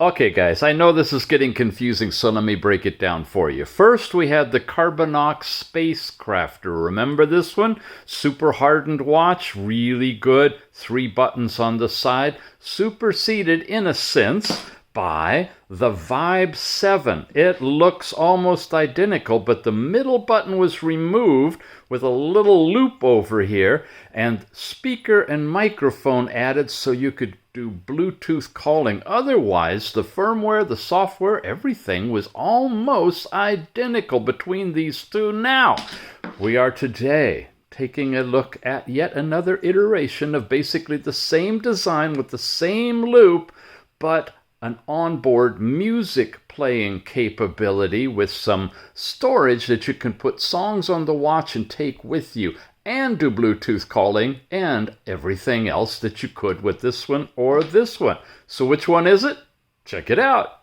Okay guys, I know this is getting confusing, so let me break it down for you. First, we had the CARBINOX Spacecrafter. Remember this one? Super hardened watch, really good. 3 buttons on the side. Superseded, in a sense, by the VIBE 7. It looks almost identical, but the middle button was removed with a little loop over here, and speaker and microphone added so you could do Bluetooth calling. Otherwise, the firmware, the software, everything was almost identical between these two. Now, we are today taking a look at yet another iteration of basically the same design with the same loop, but an onboard music playing capability with some storage that you can put songs on the watch and take with you, and do Bluetooth calling and everything else that you could with this one or this one. So which one is it? Check it out.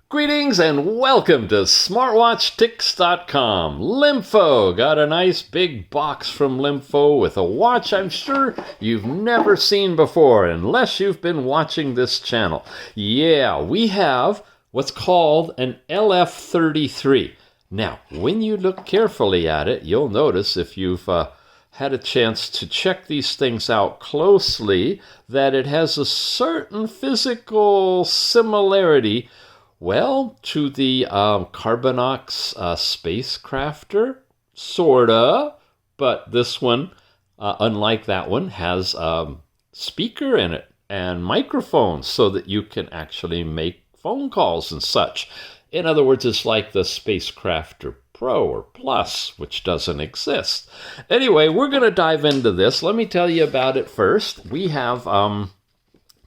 Greetings and welcome to SmartWatchTix.com. LEMFO got a nice big box from LEMFO with a watch I'm sure you've never seen before unless you've been watching this channel. Yeah, we have what's called an LF33. Now, when you look carefully at it, you'll notice, if you've had a chance to check these things out closely, that it has a certain physical similarity, well, to the CARBINOX Spacecrafter, sorta, but this one, unlike that one, has a speaker in it and microphones so that you can actually make phone calls and such. In other words, it's like the Spacecrafter Pro or Plus, which doesn't exist. Anyway, we're going to dive into this. Let me tell you about it first. We have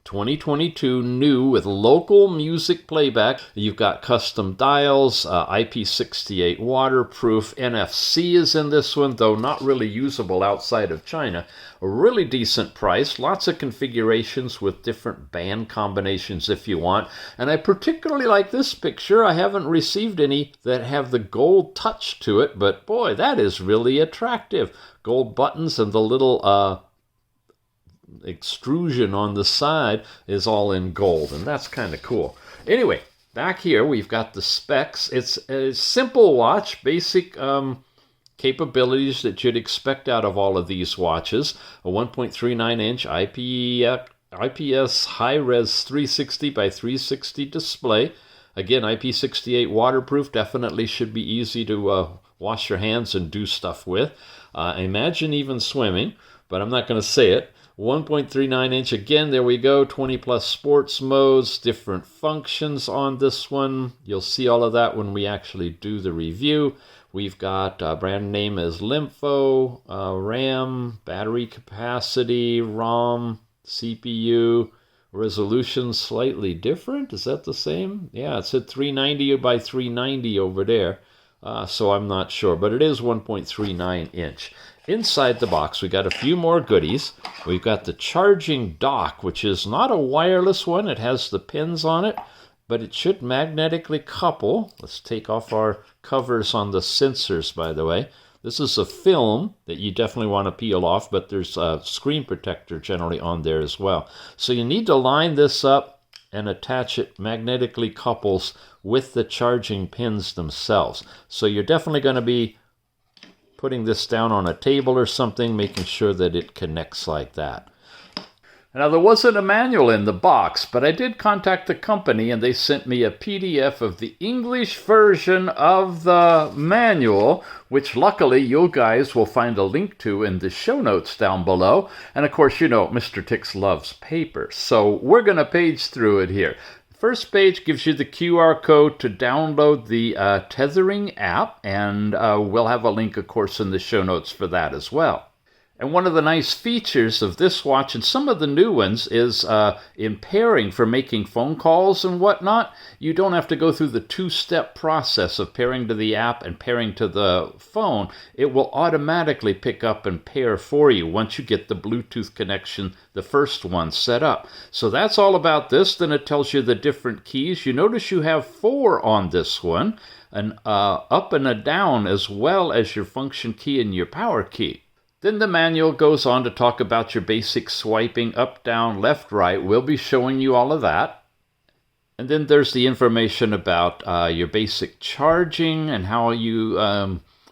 2022 new with local music playback. You've got custom dials, IP68 waterproof. NFC is in this one, though not really usable outside of China. A really decent price, lots of configurations with different band combinations if you want. And I particularly like this picture. I haven't received any that have the gold touch to it, but boy, that is really attractive. Gold buttons and the little extrusion on the side is all in gold, and that's kind of cool. Anyway, back here we've got the specs. It's a simple watch, basic capabilities that you'd expect out of all of these watches. A 1.39-inch IPS high-res 360 by 360 display. Again, IP68 waterproof, definitely should be easy to wash your hands and do stuff with. Imagine even swimming, but I'm not going to say it. 1.39-inch, again, there we go, 20+ sports modes, different functions on this one. You'll see all of that when we actually do the review. We've got brand name is LEMFO, RAM, battery capacity, ROM, CPU, resolution slightly different. Is that the same? Yeah, it's at 390 by 390 over there, so I'm not sure, but it is 1.39-inch. Inside the box, we got a few more goodies. We've got the charging dock, which is not a wireless one. It has the pins on it, but it should magnetically couple. Let's take off our covers on the sensors, by the way. This is a film that you definitely want to peel off, but there's a screen protector generally on there as well. So you need to line this up and attach it, magnetically couples with the charging pins themselves. So you're definitely going to be putting this down on a table or something, making sure that it connects like that. Now, there wasn't a manual in the box, but I did contact the company and they sent me a PDF of the English version of the manual, which luckily you guys will find a link to in the show notes down below. And of course, you know, Mr. Tix loves paper, so we're going to page through it here. First page gives you the QR code to download the Tethering app, and we'll have a link, of course, in the show notes for that as well. And one of the nice features of this watch, and some of the new ones, is in pairing for making phone calls and whatnot. You don't have to go through the two-step process of pairing to the app and pairing to the phone. It will automatically pick up and pair for you once you get the Bluetooth connection, the first one, set up. So that's all about this. Then it tells you the different keys. You notice you have 4 on this one, an up and a down, as well as your function key and your power key. Then the manual goes on to talk about your basic swiping up, down, left, right. We'll be showing you all of that. And then there's the information about your basic charging and how you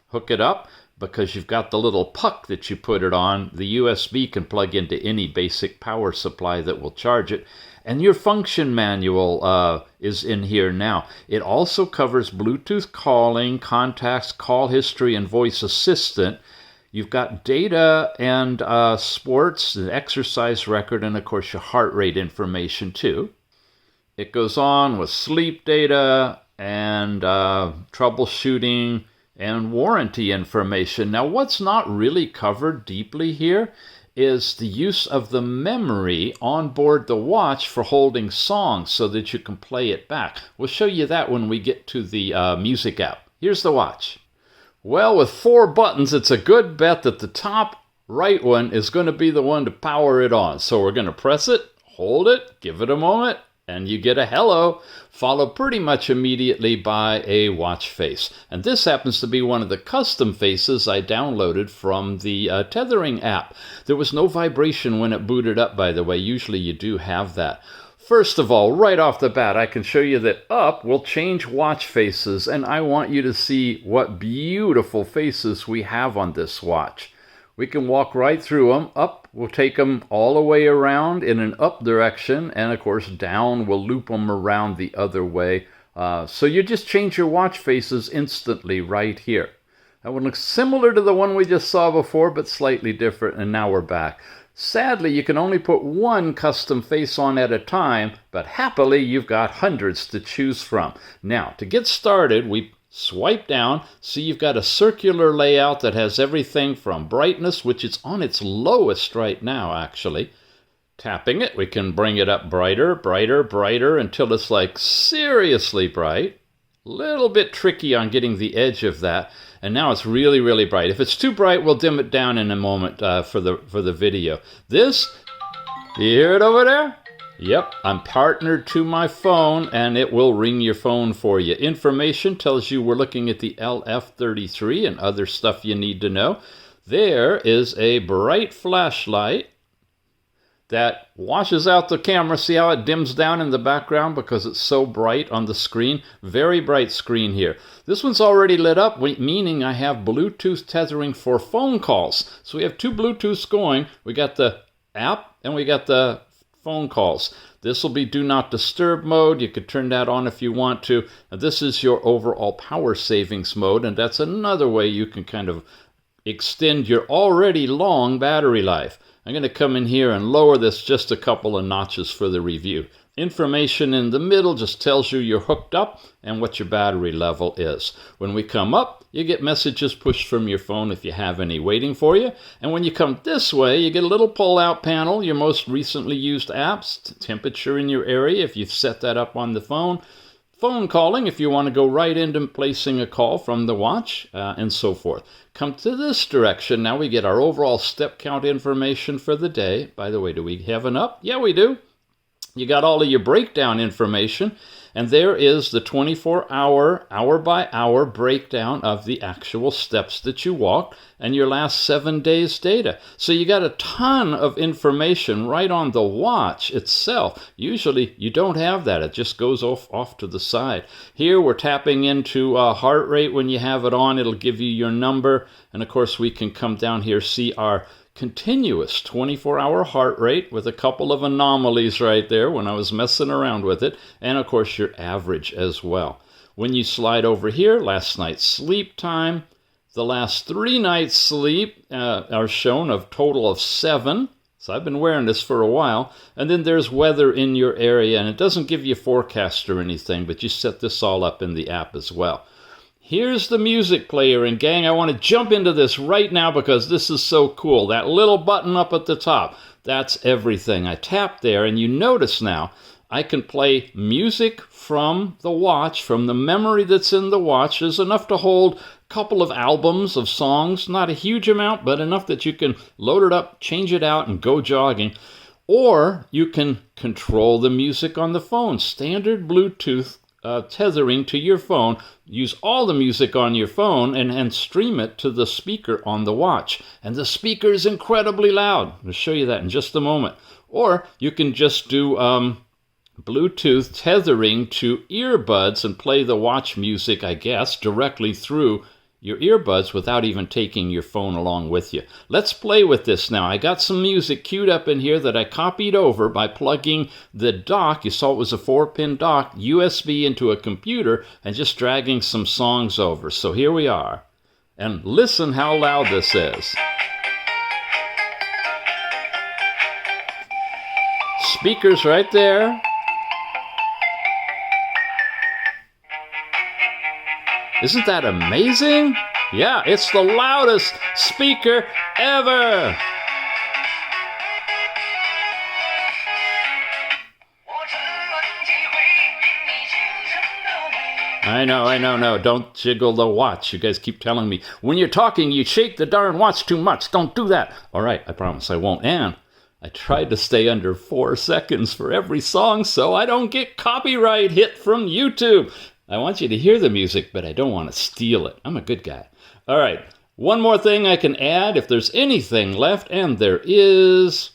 hook it up. Because you've got the little puck that you put it on, the USB can plug into any basic power supply that will charge it. And your function manual is in here now. It also covers Bluetooth calling, contacts, call history, and voice assistant. You've got data and sports, an exercise record, and of course your heart rate information too. It goes on with sleep data and troubleshooting and warranty information. Now, what's not really covered deeply here is the use of the memory on board the watch for holding songs so that you can play it back. We'll show you that when we get to the music app. Here's the watch. Well, with 4 buttons, it's a good bet that the top right one is going to be the one to power it on. So we're going to press it, hold it, give it a moment, and you get a hello, followed pretty much immediately by a watch face. And this happens to be one of the custom faces I downloaded from the Tethering app. There was no vibration when it booted up, by the way. Usually you do have that. First of all, right off the bat, I can show you that up will change watch faces, and I want you to see what beautiful faces we have on this watch. We can walk right through them. Up, we'll take them all the way around in an up direction, and of course down, we'll loop them around the other way. So you just change your watch faces instantly right here. That one looks similar to the one we just saw before, but slightly different, and now we're back. Sadly, you can only put one custom face on at a time, but happily you've got hundreds to choose from. Now, to get started, we swipe down, see you've got a circular layout that has everything from brightness, which is on its lowest right now, actually. Tapping it, we can bring it up brighter, brighter, brighter, until it's like seriously bright. Little bit tricky on getting the edge of that, and now it's really, really bright. If it's too bright, we'll dim it down in a moment for the video. This, you hear it over there? Yep, I'm partnered to my phone, and it will ring your phone for you. Information tells you we're looking at the LF33 and other stuff you need to know. There is a bright flashlight that washes out the camera. See how it dims down in the background because it's so bright on the screen? Very bright screen here. This one's already lit up, meaning I have Bluetooth tethering for phone calls. So we have 2 Bluetooths going. We got the app and we got the phone calls. This will be do not disturb mode. You could turn that on if you want to. This is your overall power savings mode, and that's another way you can kind of extend your already long battery life. I'm going to come in here and lower this just a couple of notches for the review. Information in the middle just tells you you're hooked up and what your battery level is. When we come up, you get messages pushed from your phone if you have any waiting for you. And when you come this way, you get a little pull-out panel, your most recently used apps, temperature in your area if you've set that up on the phone, phone calling if you want to go right into placing a call from the watch, and so forth. Come to this direction. Now we get our overall step count information for the day. By the way, do we have an up? Yeah, we do. You got all of your breakdown information, and there is the 24-hour, hour-by-hour breakdown of the actual steps that you walked and your last 7 days' data. So you got a ton of information right on the watch itself. Usually you don't have that. It just goes off to the side. Here we're tapping into heart rate. When you have it on, it'll give you your number. And of course we can come down here, see our continuous 24-hour heart rate with a couple of anomalies right there when I was messing around with it, and of course your average as well. When you slide over here, last night's sleep time, the last 3 nights sleep are shown, a total of 7. So I've been wearing this for a while. And then there's weather in your area, and it doesn't give you a forecast or anything, but you set this all up in the app as well. Here's the music player, and gang, I want to jump into this right now because this is so cool. That little button up at the top, that's everything. I tap there, and you notice now I can play music from the watch, from the memory that's in the watch. There's enough to hold a couple of albums of songs, not a huge amount, but enough that you can load it up, change it out, and go jogging. Or you can control the music on the phone, standard Bluetooth tethering to your phone. Use all the music on your phone and stream it to the speaker on the watch. And the speaker is incredibly loud. I'll show you that in just a moment. Or you can just do Bluetooth tethering to earbuds and play the watch music, I guess, directly through your earbuds without even taking your phone along with you. Let's play with this now. I got some music queued up in here that I copied over by plugging the dock. You saw it was a 4-pin dock, USB into a computer, and just dragging some songs over. So here we are. And listen how loud this is. Speakers right there. Isn't that amazing? Yeah, it's the loudest speaker ever. I know. No, don't jiggle the watch. You guys keep telling me, when you're talking, you shake the darn watch too much. Don't do that. All right, I promise I won't. And I tried to stay under 4 seconds for every song so I don't get copyright hit from YouTube. I want you to hear the music, but I don't want to steal it. I'm a good guy. All right, one more thing I can add if there's anything left, and there is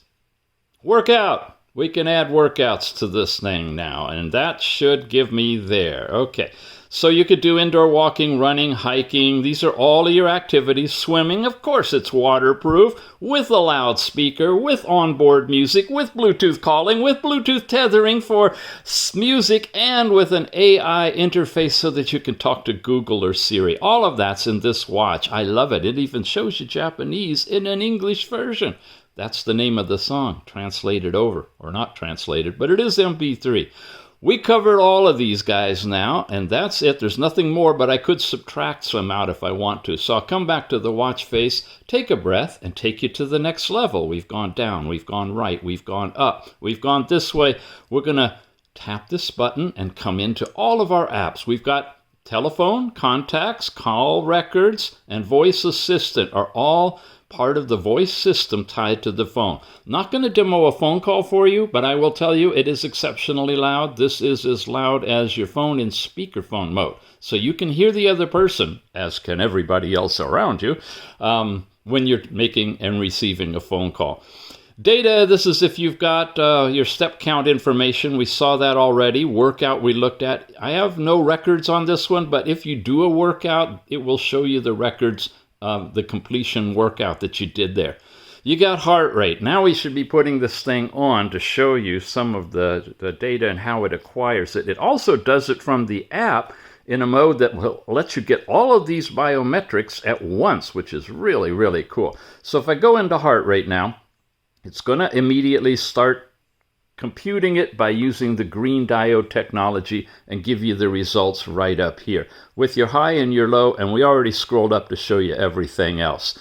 workout. We can add workouts to this thing now, and that should give me there. Okay, so you could do indoor walking, running, hiking. These are all of your activities. Swimming, of course, it's waterproof, with a loudspeaker, with onboard music, with Bluetooth calling, with Bluetooth tethering for music, and with an AI interface so that you can talk to Google or Siri. All of that's in this watch. I love it. It even shows you Japanese in an English version. That's the name of the song, translated over, or not translated, but it is MP3. We covered all of these guys now, and that's it. There's nothing more, but I could subtract some out if I want to. So I'll come back to the watch face, take a breath, and take you to the next level. We've gone down, we've gone right, we've gone up, we've gone this way. We're going to tap this button and come into all of our apps. We've got telephone, contacts, call records, and voice assistant are all part of the voice system tied to the phone. Not going to demo a phone call for you, but I will tell you it is exceptionally loud. This is as loud as your phone in speakerphone mode. So you can hear the other person, as can everybody else around you, when you're making and receiving a phone call. Data, this is if you've got your step count information. We saw that already. Workout we looked at. I have no records on this one, but if you do a workout, it will show you the records, the completion workout that you did there. You got heart rate. Now we should be putting this thing on to show you some of the data and how it acquires it. It also does it from the app in a mode that will let you get all of these biometrics at once, which is really, really cool. So if I go into heart rate now, it's going to immediately start computing it by using the green diode technology and give you the results right up here with your high and your low, and we already scrolled up to show you everything else.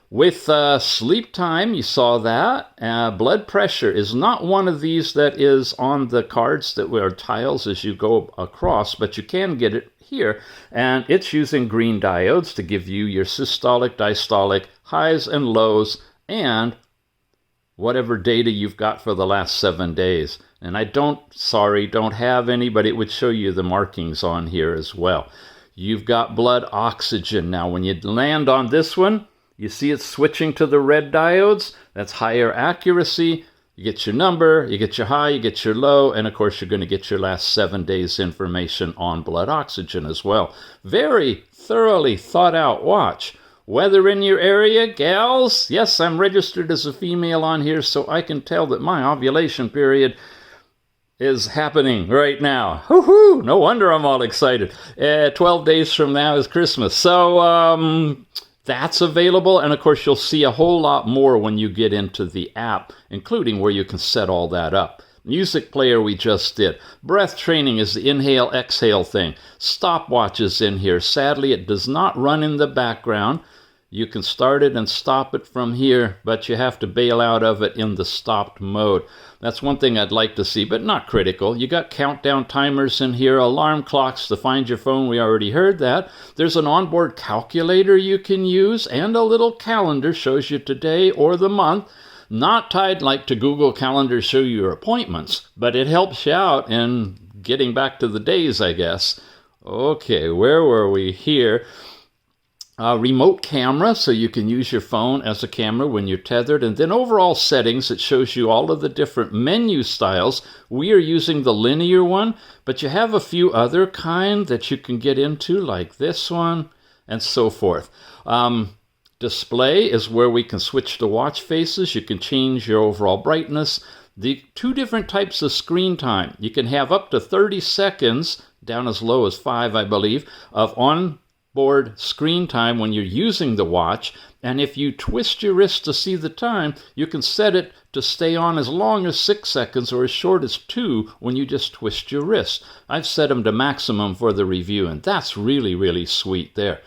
With sleep time, you saw that. Blood pressure is not one of these that is on the cards that were tiles as you go across, but you can get it here, and it's using green diodes to give you your systolic, diastolic, highs and lows, and whatever data you've got for the last 7 days. And I don't have any, but it would show you the markings on here as well. You've got blood oxygen. Now, when you land on this one, you see it's switching to the red diodes. That's higher accuracy. You get your number, you get your high, you get your low, and of course you're going to get your last 7 days information on blood oxygen as well. Very thoroughly thought out watch. Weather in your area, gals? Yes, I'm registered as a female on here, so I can tell that my ovulation period is happening right now. Woohoo! No wonder I'm all excited. 12 days from now is Christmas. So, that's available, and of course you'll see a whole lot more when you get into the app, including where you can set all that up. Music player we just did. Breath training is the inhale, exhale thing. Stopwatch is in here. Sadly, it does not run in the background. You can start it and stop it from here, but you have to bail out of it in the stopped mode. That's one thing I'd like to see, but not critical. You got countdown timers in here, alarm clocks to find your phone. We already heard that. There's an onboard calculator you can use, and a little calendar shows you today or the month. Not tied like to Google Calendar show you your appointments, but it helps you out in getting back to the days, I guess. Okay, where were we here? remote camera, so you can use your phone as a camera when you're tethered. And then overall settings, it shows you all of the different menu styles. We are using the linear one, but you have a few other kind that you can get into, like this one, and so forth. Display is where we can switch the watch faces. You can change your overall brightness. The two different types of screen time. You can have up to 30 seconds, down as low as 5, I believe, of onboard screen time when you're using the watch. And if you twist your wrist to see the time, you can set it to stay on as long as 6 seconds or as short as 2 when you just twist your wrist. I've set them to maximum for the review, and that's really, really sweet there.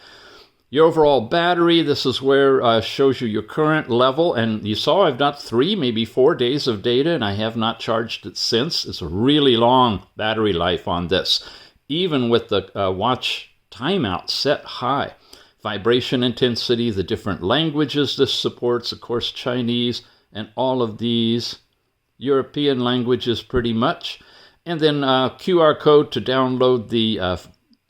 Your overall battery, this is where shows you your current level. And you saw I've got 3, maybe 4 days of data, and I have not charged it since. It's a really long battery life on this, even with the watch timeout set high. Vibration intensity, the different languages this supports, of course, Chinese, and all of these European languages pretty much. And then QR code to download the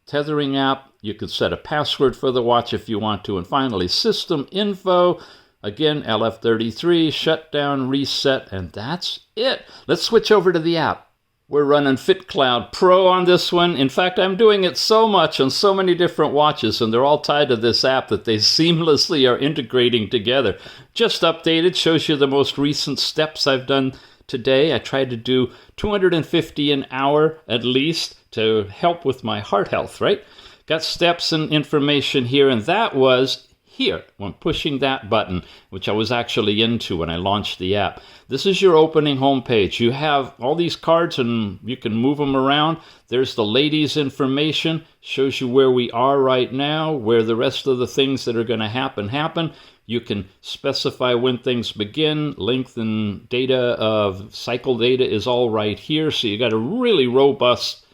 Tethering app. You can set a password for the watch if you want to. And finally, system info. Again, LF33, shutdown, reset, and that's it. Let's switch over to the app. We're running FitCloud Pro on this one. In fact, I'm doing it so much on so many different watches, and they're all tied to this app that they seamlessly are integrating together. Just updated, shows you the most recent steps I've done today. I tried to do 250 an hour at least to help with my heart health, right? Got steps and information here, and that was here when pushing that button, which I was actually into when I launched the app. This is your opening homepage. You have all these cards and you can move them around. There's the ladies' information, shows you where we are right now, where the rest of the things that are going to happen. You can specify when things begin. Length and data of cycle data is all right here. So you got a really robust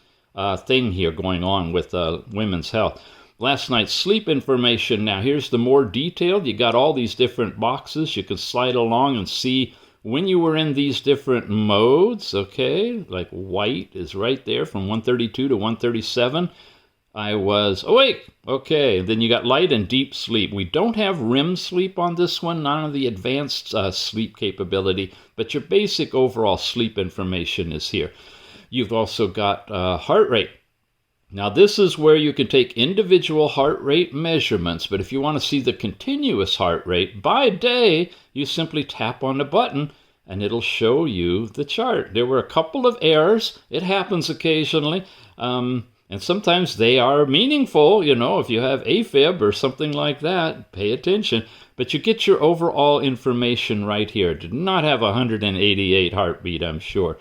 thing here going on with women's health. Last night's sleep information. Now here's the more detailed. You got all these different boxes. You can slide along and see when you were in these different modes. Okay, like white is right there from 132 to 137. I was awake. Okay, then you got light and deep sleep. We don't have REM sleep on this one, none of the advanced sleep capability, but your basic overall sleep information is here. You've also got heart rate. Now this is where you can take individual heart rate measurements, but if you want to see the continuous heart rate by day, you simply tap on the button and it'll show you the chart. There were a couple of errors. It happens occasionally. And sometimes they are meaningful, you know, if you have AFib or something like that, pay attention. But you get your overall information right here. Did not have 188 heartbeat, I'm sure.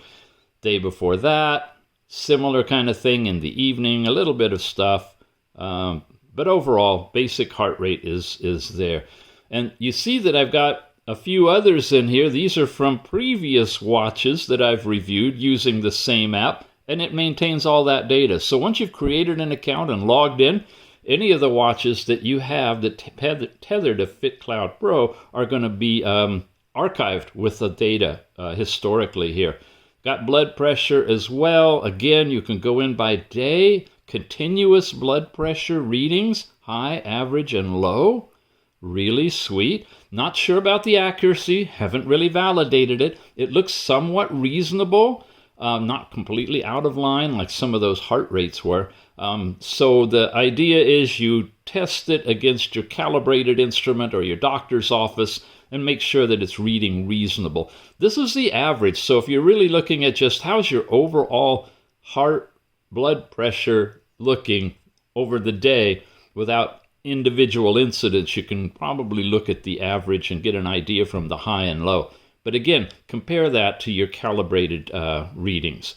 Day before that, similar kind of thing in the evening, a little bit of stuff. But overall, basic heart rate is there. And you see that I've got a few others in here. These are from previous watches that I've reviewed using the same app. And it maintains all that data. So once you've created an account and logged in, any of the watches that you have that tether to FitCloud Pro are going to be archived with the data historically here. Got blood pressure as well. Again, you can go in by day, continuous blood pressure readings, high, average, and low. Really sweet. Not sure about the accuracy. Haven't really validated it. It looks somewhat reasonable. Not completely out of line like some of those heart rates were. So the idea is you test it against your calibrated instrument or your doctor's office and make sure that it's reading reasonable. This is the average. So if you're really looking at just how's your overall heart blood pressure looking over the day without individual incidents, you can probably look at the average and get an idea from the high and low. But again, compare that to your calibrated readings.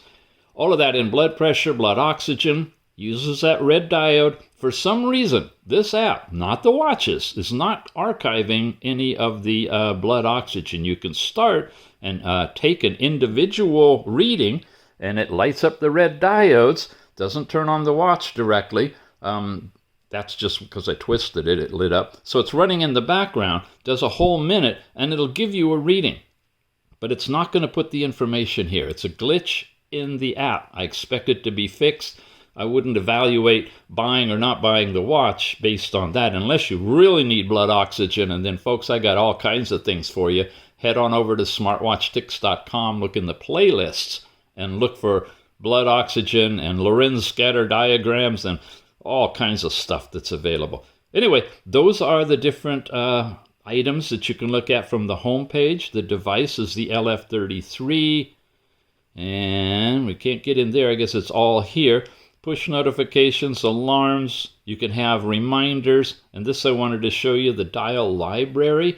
All of that in blood pressure, blood oxygen, uses that red diode. For some reason, this app, not the watches, is not archiving any of the blood oxygen. You can start and take an individual reading, and it lights up the red diodes. Doesn't turn on the watch directly. That's just because I twisted it, it lit up. So it's running in the background, does a whole minute, and it'll give you a reading. But it's not going to put the information here. It's a glitch in the app. I expect it to be fixed. I wouldn't evaluate buying or not buying the watch based on that unless you really need blood oxygen. And then, folks, I got all kinds of things for you. Head on over to smartwatchtics.com, look in the playlists, and look for blood oxygen and Lorenz scatter diagrams and all kinds of stuff that's available. Anyway, those are the different items that you can look at from the home page. The device is the LF33, and we can't get in there. I guess it's all here. Push notifications, alarms. You can have reminders. And this I wanted to show you, the dial library.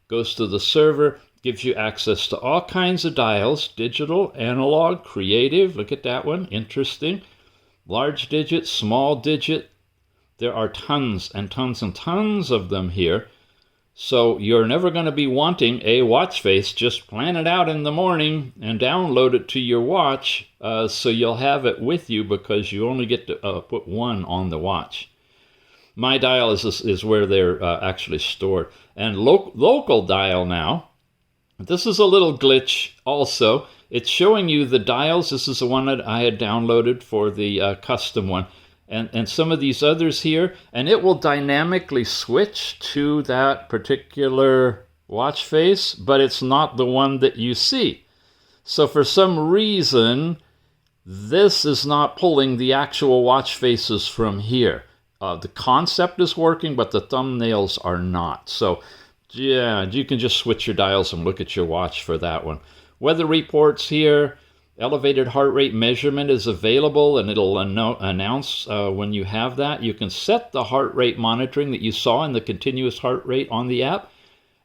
Goes to the server, gives you access to all kinds of dials, digital, analog, creative. Look at that one, interesting. Large digit, small digit. There are tons and tons and tons of them here. So you're never going to be wanting a watch face. Just plan it out in the morning and download it to your watch so you'll have it with you, because you only get to put one on the watch. My dial is where they're actually stored. And local dial now. This is a little glitch also. It's showing you the dials. This is the one that I had downloaded for the custom one. And some of these others here, and it will dynamically switch to that particular watch face, but it's not the one that you see. So for some reason, this is not pulling the actual watch faces from here. The concept is working, but the thumbnails are not. So yeah, you can just switch your dials and look at your watch for that one. Weather reports here. Elevated heart rate measurement is available, and it'll announce when you have that. You can set the heart rate monitoring that you saw in the continuous heart rate on the app.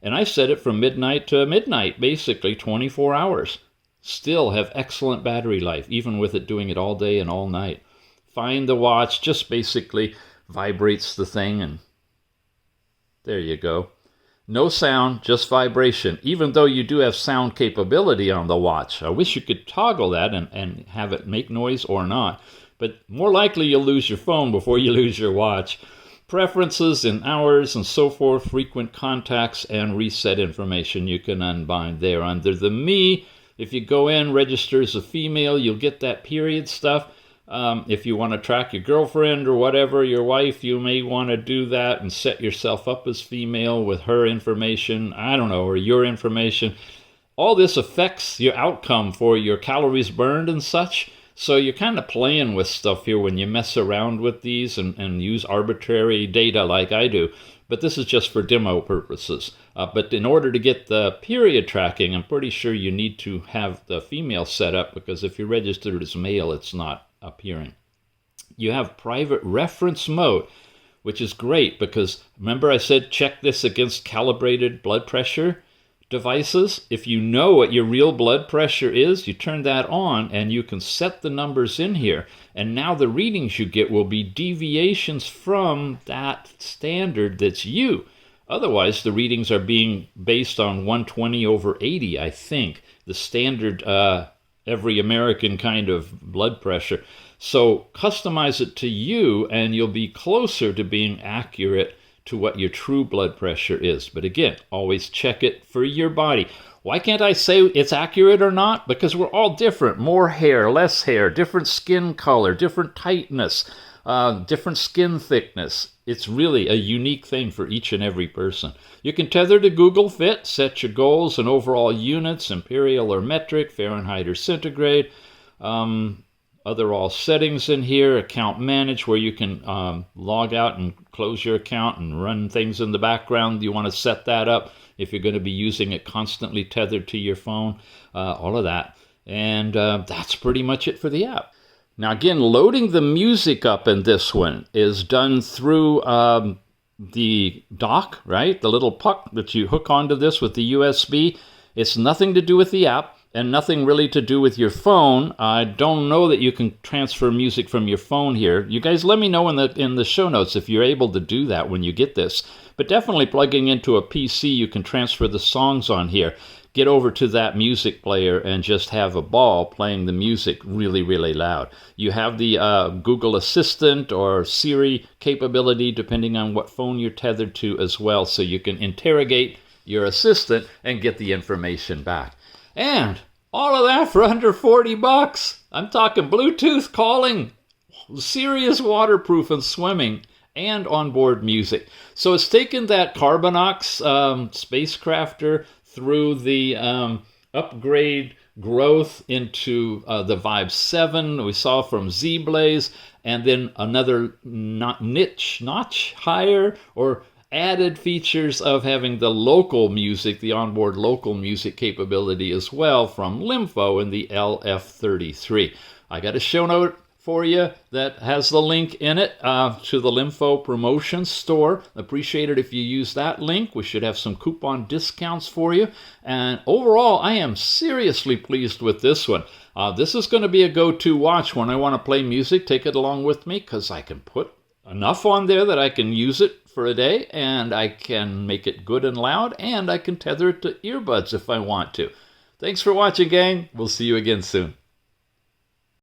And I set it from midnight to midnight, basically 24 hours. Still have excellent battery life, even with it doing it all day and all night. Find the watch, just basically vibrates the thing, and there you go. No sound, just vibration, even though you do have sound capability on the watch. I wish you could toggle that and have it make noise or not. But more likely you'll lose your phone before you lose your watch. Preferences in hours and so forth, frequent contacts, and reset information you can unbind there. Under the Me, if you go in, register as a female, you'll get that period stuff. If you want to track your girlfriend or whatever, your wife, you may want to do that and set yourself up as female with her information, I don't know, or your information. All this affects your outcome for your calories burned and such. So you're kind of playing with stuff here when you mess around with these and use arbitrary data like I do. But this is just for demo purposes. But in order to get the period tracking, I'm pretty sure you need to have the female set up, because if you're registered as male, it's not appearing. You have private reference mode, which is great because remember I said check this against calibrated blood pressure devices. If you know what your real blood pressure is, you turn that on and you can set the numbers in here, and now the readings you get will be deviations from that standard that's you. Otherwise the readings are being based on 120/80, I think, the standard every American kind of blood pressure. So customize it to you and you'll be closer to being accurate to what your true blood pressure is. But again, always check it for your body. Why can't I say it's accurate or not? Because we're all different. More hair, less hair, different skin color, different tightness, different skin thickness. It's really a unique thing for each and every person. You can tether to Google Fit, set your goals and overall units, imperial or metric, Fahrenheit or centigrade. Other all settings in here, account manage, where you can log out and close your account and run things in the background. You want to set that up if you're going to be using it constantly tethered to your phone, all of that. And that's pretty much it for the app. Now again, loading the music up in this one is done through the dock, right? The little puck that you hook onto this with the USB. It's nothing to do with the app and nothing really to do with your phone. I don't know that you can transfer music from your phone here. You guys let me know in the show notes if you're able to do that when you get this. But definitely plugging into a PC, you can transfer the songs on here. Get over to that music player and just have a ball playing the music really, really loud. You have the Google Assistant or Siri capability, depending on what phone you're tethered to as well, so you can interrogate your assistant and get the information back. And all of that for under $40. I'm talking Bluetooth calling. Siri is waterproof and swimming and onboard music. So it's taken that CARBINOX Spacecrafter through the upgrade growth into the Vibe 7 we saw from Zeblaze, and then another notch higher, or added features of having the local music, the onboard local music capability as well from LEMFO in the LF33. I got a show note for you that has the link in it to the LEMFO promotion store. Appreciate it if you use that link. We should have some coupon discounts for you. And overall, I am seriously pleased with this one. This is going to be a go-to watch when I want to play music. Take it along with me because I can put enough on there that I can use it for a day, and I can make it good and loud, and I can tether it to earbuds if I want to. Thanks for watching, gang. We'll see you again soon.